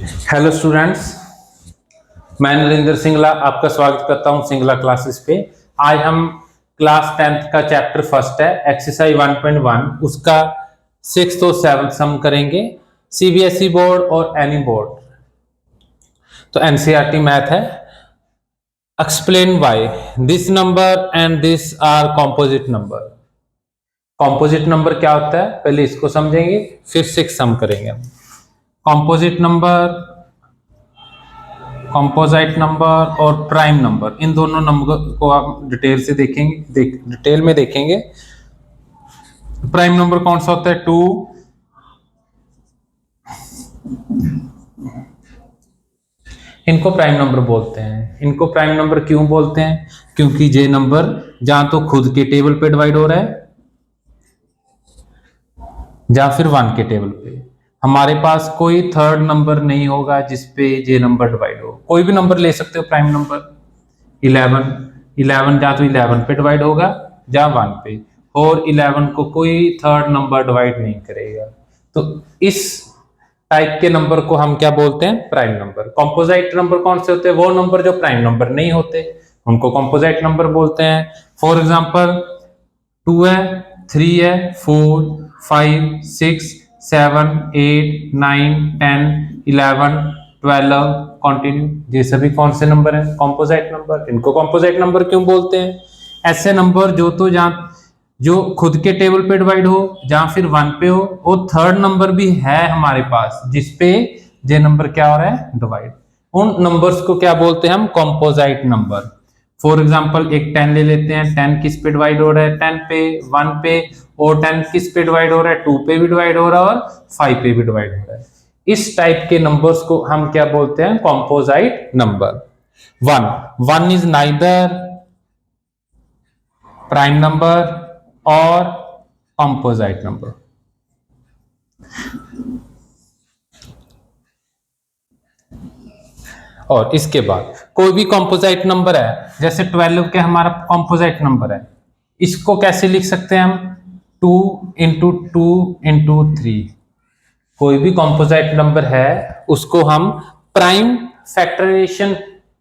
Hello students, मैं नरेंद्र सिंगला आपका स्वागत करता हूं सिंगला क्लासेस पे। आज हम क्लास 10th का चैप्टर फर्स्ट है एक्सरसाइज 1.1 उसका 6th और 7th सम करेंगे। सीबीएसई बोर्ड और एनी बोर्ड तो एनसीईआरटी मैथ है। Explain why this number and this are composite number. Composite number क्या होता है पहले इसको समझेंगे, फिर 6 सम करेंगे हम। कॉम्पोजिट नंबर, कंपोजिट नंबर और प्राइम नंबर, इन दोनों नंबर को आप डिटेल से देखेंगे, डिटेल में देखेंगे। प्राइम नंबर कौन सा होता है? 2, इनको प्राइम नंबर बोलते हैं। इनको प्राइम नंबर क्यों बोलते हैं? क्योंकि ये नंबर जहां तो खुद के टेबल पे डिवाइड हो रहा है या फिर 1 के टेबल पे। हमारे पास कोई थर्ड नंबर नहीं होगा जिसपे ये नंबर डिवाइड हो। कोई भी नंबर ले सकते हो प्राइम नंबर। 11 या तो 11 पे डिवाइड होगा या 1 पे, और 11 को कोई थर्ड नंबर डिवाइड नहीं करेगा। तो इस टाइप के नंबर को हम क्या बोलते हैं? Prime number. कॉम्पोजिट नंबर कौन से होते हैं? वो नंबर जो प्राइम नंबर नहीं होते उनको कॉम्पोजिट नंबर बोलते हैं। फॉर एग्जाम्पल 2 है, 3 है, 4, 5, 6, 7, 8, 9, 10, 11, 12 कंटिन्यू, ये सभी कौन से नंबर हैं? Composite number. इनको कॉम्पोजिट नंबर क्यों बोलते हैं? ऐसे नंबर जो तो जहां जो खुद के टेबल पे डिवाइड हो या फिर 1 पे हो, और थर्ड नंबर भी है हमारे पास जिसपे ये नंबर क्या हो रहा है? डिवाइड। उन नंबर्स को क्या बोलते हैं हम? Composite number. फॉर एग्जाम्पल एक 10 ले लेते हैं। 10 किस पे डिवाइड हो रहा है? 10 पे, 1 पे, और 10 किस पे डिवाइड हो रहा है? 2 पे भी डिवाइड हो रहा है और 5 पे भी डिवाइड हो रहा है। इस टाइप के नंबर्स को हम क्या बोलते हैं? Composite number. 1 is neither prime number और कॉम्पोजिट नंबर। और इसके बाद कोई भी कॉम्पोजिट नंबर है, जैसे 12 के हमारा कॉम्पोजिट नंबर है, इसको कैसे लिख सकते हैं हम? 2 इंटू 2 इंटू 3। कोई भी कॉम्पोजिट नंबर है उसको हम प्राइम फैक्टराइजेशन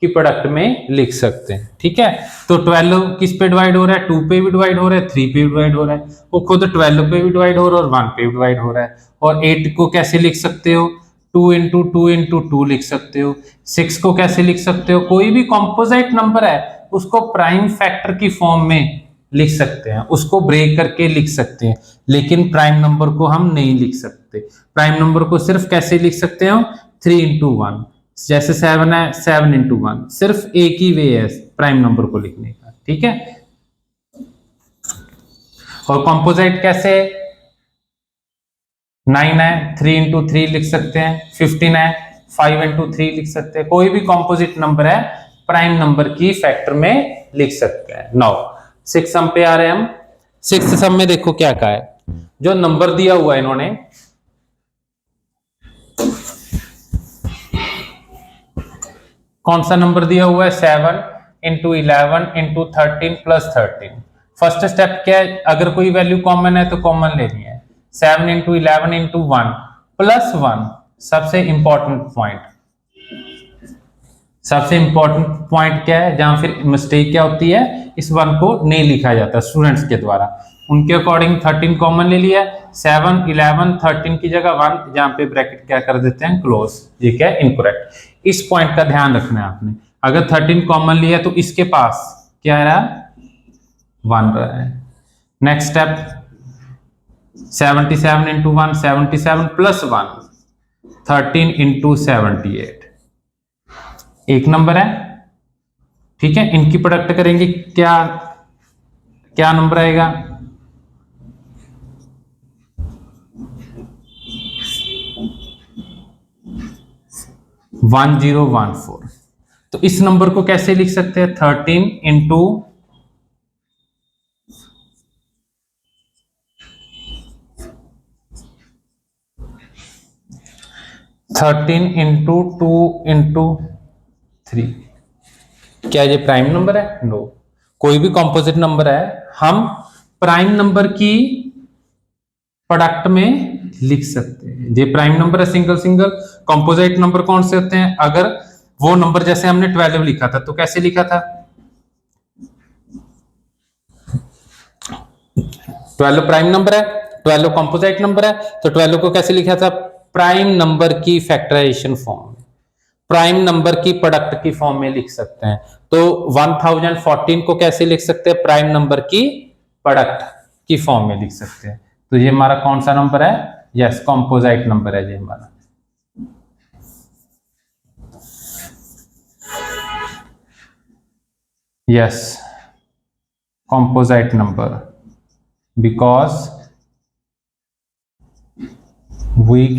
की प्रोडक्ट में लिख सकते हैं। ठीक है, तो 12 किस पे डिवाइड हो रहा है? 2 पे भी डिवाइड हो रहा है, 3 पे भी डिवाइड हो रहा है, वो खुद 12 पे भी डिवाइड हो रहा है और 1 पे भी डिवाइड हो रहा है। और 8 को कैसे लिख सकते हो? 2 इंटू 2 इंटू 2 लिख सकते हो। 6 को कैसे लिख सकते हो? कोई भी कॉम्पोजिट नंबर है उसको प्राइम फैक्टर की फॉर्म में लिख सकते हैं, उसको ब्रेक करके लिख सकते हैं, लेकिन प्राइम नंबर को हम नहीं लिख सकते। प्राइम नंबर को सिर्फ कैसे लिख सकते हो? 3 इंटू 1। जैसे 7 है, 7 इंटू 1। सिर्फ एक ही वे है प्राइम नंबर को लिखने का। ठीक है, और कॉम्पोजिट कैसे? 9 है, 3 इंटू 3 लिख सकते हैं। 15 है, 5 इंटू 3 लिख सकते हैं। कोई भी कॉम्पोजिट नंबर है प्राइम नंबर की फैक्टर में लिख सकते हैं। 9 6 सम पे आ रहे हैं हम। 6 सम में देखो क्या कहा है, जो नंबर दिया हुआ है इन्होंने, कौन सा नंबर दिया हुआ है? 7 into 11 into 13 plus 13। First step क्या है? अगर कोई वैल्यू कॉमन है तो कॉमन लेनी है। 7 इंटू 11 इंटू 1 प्लस 1। सबसे इंपॉर्टेंट पॉइंट, सबसे इंपॉर्टेंट पॉइंट क्या है जहां फिर मिस्टेक क्या होती है? इस 1 को नहीं लिखा जाता स्टूडेंट्स के द्वारा। उनके अकॉर्डिंग 13 कॉमन ले लिया, 7, 11, 13 की जगह 1, जहां पे ब्रैकेट क्या कर देते हैं? क्लोज। ये क्या है? इनकरेक्ट। इस पॉइंट का ध्यान रखना है आपने। अगर 13 कॉमन लिया तो इसके पास क्या रहा? 1 रहा है। Next step 77 into 1, 77 plus 1, 13 into 78। एक नंबर है। ठीक है, इनकी प्रोडक्ट करेंगे, क्या क्या नंबर आएगा? 1014। तो इस नंबर को कैसे लिख सकते हैं? 13 इंटू 13 इंटू 2 इंटू 3। क्या ये प्राइम नंबर है? नो। कोई भी कॉम्पोजिट नंबर है हम प्राइम नंबर की प्रोडक्ट में लिख सकते हैं। ये प्राइम नंबर है सिंगल सिंगल। कंपोजिट नंबर कौन से होते हैं? अगर वो नंबर जैसे हमने 12 लिखा था तो कैसे लिखा था? 12 प्राइम नंबर है, 12 कंपोजिट नंबर है, तो 12 को कैसे लिखा था? प्राइम नंबर की फैक्टराइजेशन फॉर्म, प्राइम नंबर की प्रोडक्ट की फॉर्म में लिख सकते हैं। तो 1014 को कैसे लिख सकते हैं? प्राइम नंबर की प्रोडक्ट की फॉर्म में लिख सकते हैं। तो ये हमारा कौन सा नंबर है? यस, कंपोजिट नंबर है ये हमारा। Yes, composite number, because we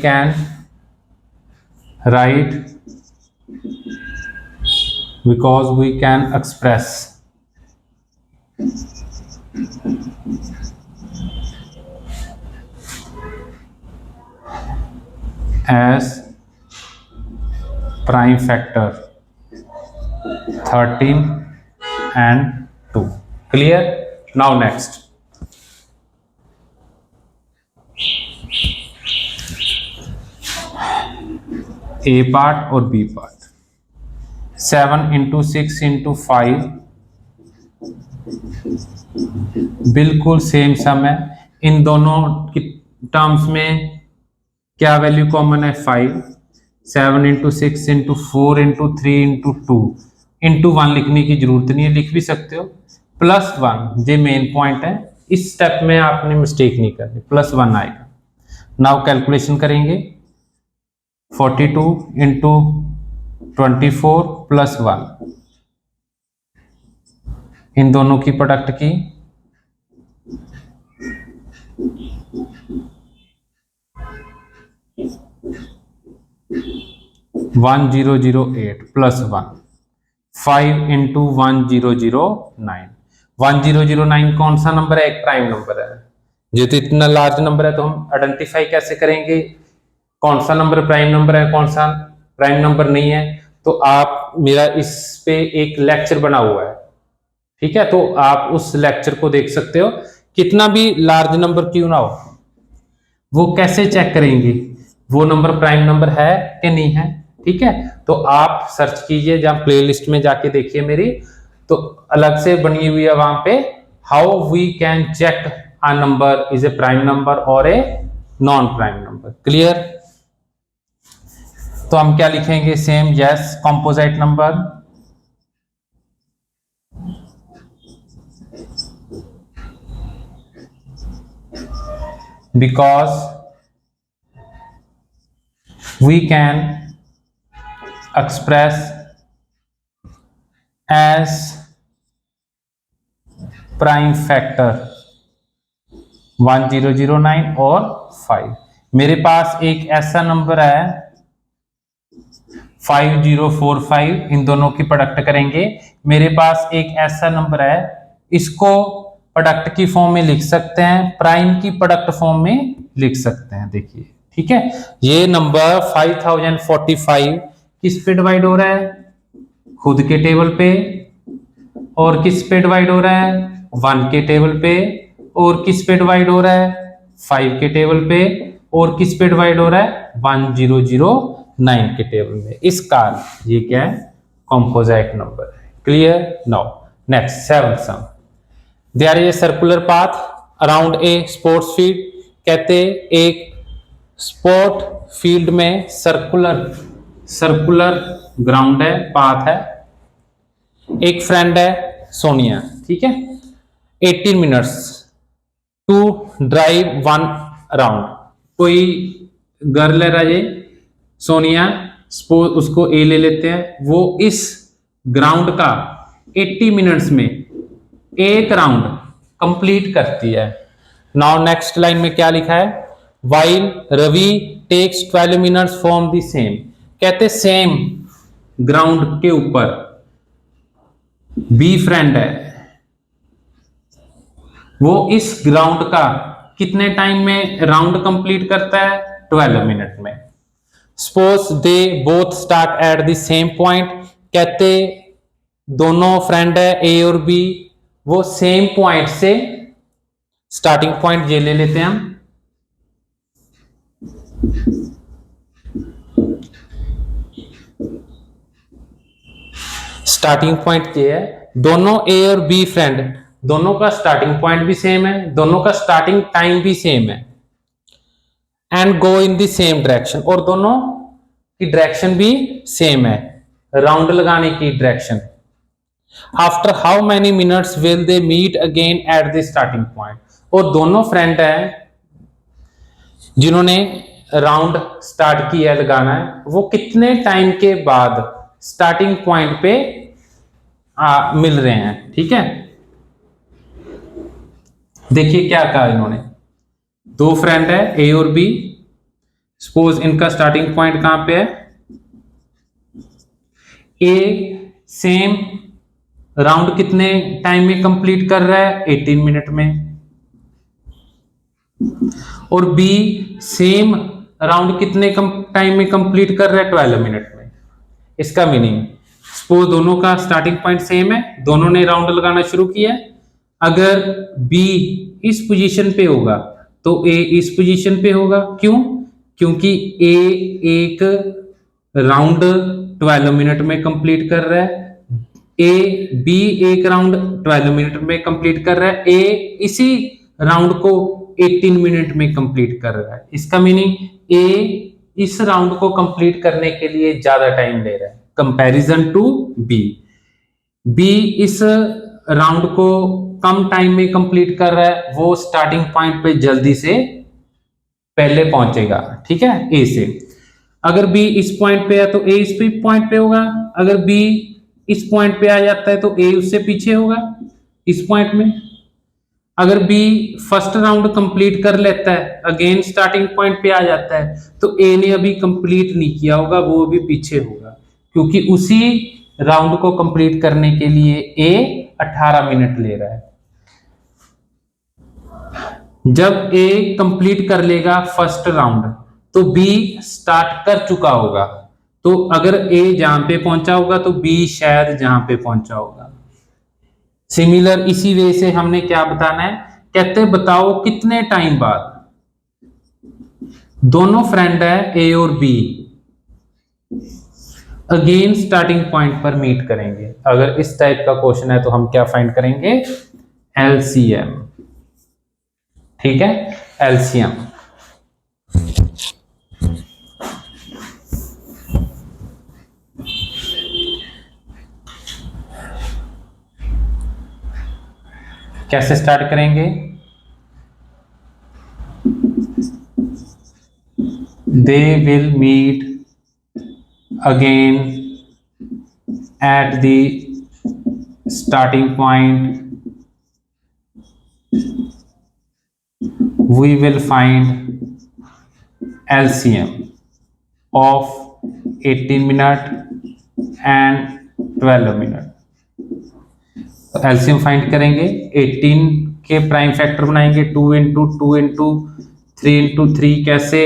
can write, because we can express as prime factor 13 and 2. Clear? Now next. A part और B पार्ट। 7 × 6 × 5 बिल्कुल सेम सम है। इन दोनों की टर्म्स में क्या वैल्यू कॉमन है? 5। 7 × 6 × 4 × 3 × 2 × 1 लिखने की जरूरत नहीं है, लिख भी सकते हो। +1 ये मेन पॉइंट है, इस स्टेप में आपने मिस्टेक नहीं करनी, +1 आएगा। नाउ कैलकुलेशन करेंगे। 42 × 24 +1, इन दोनों की प्रोडक्ट की 1008 +1, 5 × 1009। 1009 कौन सा नंबर है? एक प्राइम नंबर है। जो तो इतना लार्ज नंबर है तो हम आइडेंटिफाई कैसे करेंगे कौन सा नंबर प्राइम नंबर है, कौन सा प्राइम नंबर नहीं है? तो आप, मेरा इस पे एक लेक्चर बना हुआ है, ठीक है, तो आप उस लेक्चर को देख सकते हो। कितना भी लार्ज नंबर क्यों ना हो, वो कैसे चेक करेंगे वो नंबर प्राइम नंबर है कि नहीं है? ठीक है, तो आप सर्च कीजिए, जहां प्लेलिस्ट में जाके देखिए मेरी, तो अलग से बनी हुई है वहां पे, how we can check a number is a prime number और a non prime number. Clear? तो हम क्या लिखेंगे? Same, yes, composite number because we can express as prime factor 1009 और 5। मेरे पास एक ऐसा नंबर है 5045, इन दोनों की प्रोडक्ट करेंगे। मेरे पास एक ऐसा नंबर है, इसको प्रोडक्ट की फॉर्म में लिख सकते हैं, प्राइम की प्रोडक्ट फॉर्म में लिख सकते हैं। देखिए, ठीक है, ये नंबर 5045 किस पे डिवाइड हो रहा है? खुद के टेबल पे। और किस पे डिवाइड हो रहा है? 1 के टेबल पे। और किस पे डिवाइड हो रहा है? 5 के टेबल पे। और किस पे डिवाइड हो रहा है? 1009 के टेबल में। इस कारण ये क्या है? कंपोजिट नंबर है। Clear? Now next, 7th sum. There is a circular path around a sports field. कहते एक स्पोर्ट फील्ड में सर्कुलर ग्राउंड है, पाथ है। एक फ्रेंड है सोनिया, ठीक है, 18 मिनट्स टू ड्राइव 1 राउंड। कोई गर्ल है राजे सोनिया, सपोज उसको ए ले लेते हैं, वो इस ग्राउंड का 80 मिनट्स में एक राउंड कंप्लीट करती है। नाउ नेक्स्ट लाइन में क्या लिखा है, while Ravi takes 12 minutes from the same, कहते सेम ग्राउंड के ऊपर बी फ्रेंड है, वो इस ग्राउंड का कितने टाइम में राउंड कंप्लीट करता है, 12 मिनट में। Suppose they both start at the same point, कहते दोनों फ्रेंड है ए और बी, वो सेम पॉइंट से स्टार्टिंग पॉइंट ये ले लेते हैं हम, स्टार्टिंग पॉइंट ये है, दोनों ए और बी फ्रेंड, दोनों का स्टार्टिंग पॉइंट भी सेम है, दोनों का स्टार्टिंग टाइम भी सेम है, and go in the same direction, और दोनों की डायरेक्शन भी सेम है, राउंड लगाने की direction. After how many minutes will they meet again at the starting point, और दोनों फ्रेंड हैं जिन्होंने राउंड स्टार्ट किया लगाना है, वो कितने टाइम के बाद स्टार्टिंग पॉइंट पे मिल रहे हैं। ठीक है, देखिए क्या कहा इन्होंने, दो फ्रेंड है ए और बी, सपोज इनका स्टार्टिंग पॉइंट कहां पे है, ए सेम राउंड कितने टाइम में कंप्लीट कर रहा है, 18 मिनट में, और बी सेम राउंड कितने टाइम में कंप्लीट कर रहा है, 12 मिनट में। इसका मीनिंग सपोज दोनों का स्टार्टिंग पॉइंट सेम है, दोनों ने राउंड लगाना शुरू किया, अगर बी इस पोजीशन पे होगा तो ए इस पोजीशन पे होगा, क्यों, क्योंकि ए एक राउंड 12 मिनट में कंप्लीट कर रहा है, ए बी एक राउंड 12 मिनट में कंप्लीट कर रहा है, ए इसी राउंड को 18 मिनट में कंप्लीट कर रहा है। इसका मीनिंग ए इस राउंड को कंप्लीट करने के लिए ज्यादा टाइम ले रहा है कंपैरिजन टू बी, बी इस राउंड को कम टाइम में कंप्लीट कर रहा है, वो स्टार्टिंग पॉइंट पे जल्दी से पहले पहुंचेगा। ठीक है, ए से अगर बी इस पॉइंट पे है तो ए इस पॉइंट पे होगा, अगर बी इस पॉइंट पे आ जाता है तो ए उससे पीछे होगा इस पॉइंट में, अगर बी फर्स्ट राउंड कंप्लीट कर लेता है अगेन स्टार्टिंग पॉइंट पे आ जाता है तो ए ने अभी कंप्लीट नहीं किया होगा, वो अभी पीछे होगा, क्योंकि उसी राउंड को कंप्लीट करने के लिए ए 18 मिनट ले रहा है। जब ए कंप्लीट कर लेगा फर्स्ट राउंड तो बी स्टार्ट कर चुका होगा, तो अगर ए जहां पे पहुंचा होगा तो बी शायद जहां पे पहुंचा होगा। सिमिलर इसी वे से हमने क्या बताना है, कहते बताओ कितने टाइम बाद दोनों फ्रेंड है ए और बी अगेन स्टार्टिंग पॉइंट पर मीट करेंगे। अगर इस टाइप का क्वेश्चन है तो हम क्या फाइंड करेंगे, एलसीएम। ठीक है, एलसीएम। कैसे स्टार्ट करेंगे, they will meet again at the starting point, we will find LCM of 18 minute and 12 minute. तो एलसीएम फाइंड करेंगे, 18 के प्राइम फैक्टर बनाएंगे, 2 इंटू 2 इंटू 3 इंटू 3, कैसे,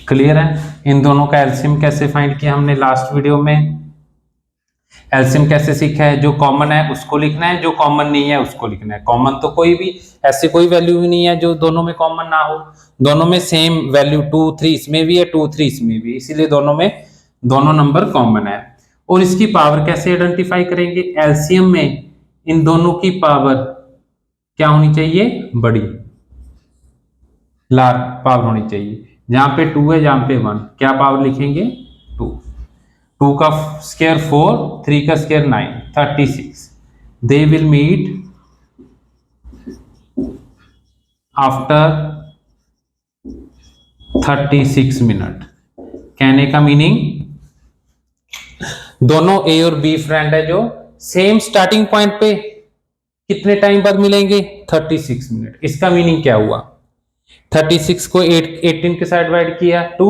क्लियर है। इन दोनों का एलसीएम कैसे फाइंड किया हमने लास्ट वीडियो में, एलसीएम कैसे सीखा है, जो कॉमन है उसको लिखना है, जो कॉमन नहीं है उसको लिखना है। कॉमन तो कोई भी ऐसे कोई वैल्यू भी नहीं है जो दोनों में कॉमन ना हो, दोनों में सेम वैल्यू 2 3 इसमें भी है, 2 3 इसमें भी, इसीलिए दोनों में दोनों नंबर कॉमन है। और इसकी पावर कैसे आइडेंटिफाई करेंगे, एलसीएम में इन दोनों की पावर क्या होनी चाहिए, बड़ी। लार्ज पावर होनी चाहिए। जहां पे 2 है, जहां पे 1, क्या पावर लिखेंगे? 2। 2 का स्क्वायर 4, 3 का square 9, 36। They will meet after 36 minute. कहने का मीनिंग, दोनों ए और बी फ्रेंड है जो सेम स्टार्टिंग पॉइंट पे कितने टाइम बाद मिलेंगे? 36 मिनट। इसका मीनिंग क्या हुआ? 36 को 18 के साथ डिवाइड किया 2,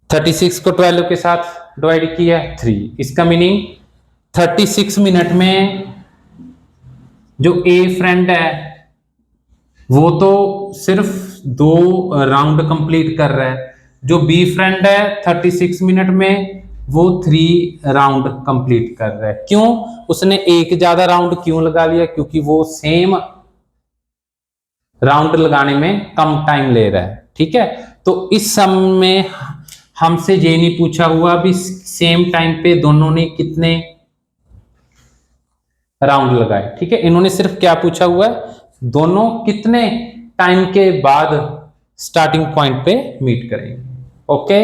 36 को 12 के साथ डिवाइड किया 3। इसका मीनिंग 36 मिनट में जो ए फ्रेंड है वो तो सिर्फ 2 राउंड कंप्लीट कर रहा है, जो बी फ्रेंड है 36 मिनट में वो 3 राउंड कंप्लीट कर रहा है। क्यों? उसने एक ज्यादा राउंड क्यों लगा लिया? क्योंकि वो सेम राउंड लगाने में कम टाइम ले रहा है। ठीक है, तो इस सम में हमसे ये नहीं पूछा हुआ भी सेम टाइम पे दोनों ने कितने राउंड लगाए। ठीक है, इन्होंने सिर्फ क्या पूछा हुआ है? दोनों कितने टाइम के बाद स्टार्टिंग पॉइंट पे मीट करेंगे। ओके।